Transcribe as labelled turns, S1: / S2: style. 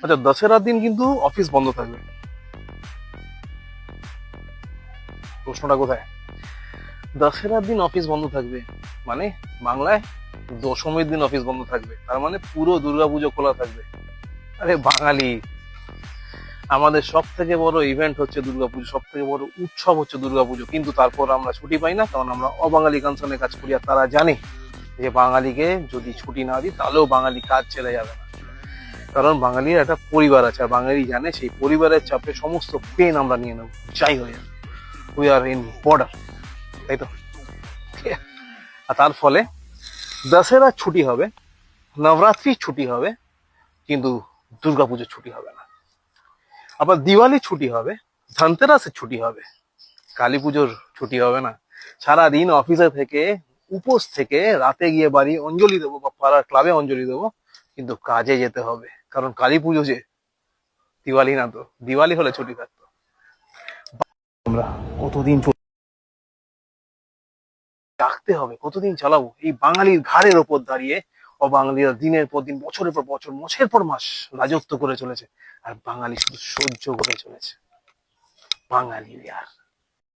S1: আচ্ছা, দশেরার দিন কিন্তু অফিস বন্ধ থাকবে। প্রশ্নটা কোথায়? দশেরার দিন অফিস বন্ধ থাকবে মানে বাংলায় দশমীর দিন অফিস বন্ধ থাকবে, তার মানে পুরো দুর্গাপুজো খোলা থাকবে। আরে বাঙালি, আমাদের সব থেকে বড় ইভেন্ট হচ্ছে দুর্গাপুজো, সব থেকে বড় উৎসব হচ্ছে দুর্গাপুজো, কিন্তু তারপর আমরা ছুটি পাই না, কারণ আমরা অবাঙালি কাঞ্চনে কাজ করি। আর তারা জানে যে বাঙালিকে যদি ছুটি না দিই তাহলেও বাঙালি কাজ ছেড়ে যাবে না, কারণ বাঙালির একটা পরিবার আছে, আর বাঙালি জানে সেই পরিবারের চাপে সমস্ত পেন আমরা নিয়ে নেবো যাই হয়ে যাবে। উই আর ইন বর্ডার, তাই তো? আর তার ফলে দশেরা ছুটি হবে, নবরাত্রি ছুটি হবে, কিন্তু দুর্গাপুজোর ছুটি হবে না। আবার দিওয়ালি ছুটি হবে, ধনতেরাসের ছুটি হবে, কালী পুজোর ছুটি হবে না। সারাদিন অফিসে থেকে, উপোস থেকে রাতে গিয়ে বাড়ি অঞ্জলি দেবো বা পাড়ার ক্লাবে অঞ্জলি দেবো, কিন্তু কাজে যেতে হবে, কারণ কালী পুজো যে, দিওয়ালি না তো। দিওয়ালি হলে ছুটি থাকতো। আমরা কতদিন ডাকতে হবে, কতদিন চালাবো এই বাঙালির ঘাড়ের ওপর দাঁড়িয়ে? অবাঙালিরা দিনের পর দিন, বছরের পর বছর, মাসের পর মাস রাজত্ব করে চলেছে, আর বাঙালি শুধু সহ্য করে চলেছে। বাঙালি আর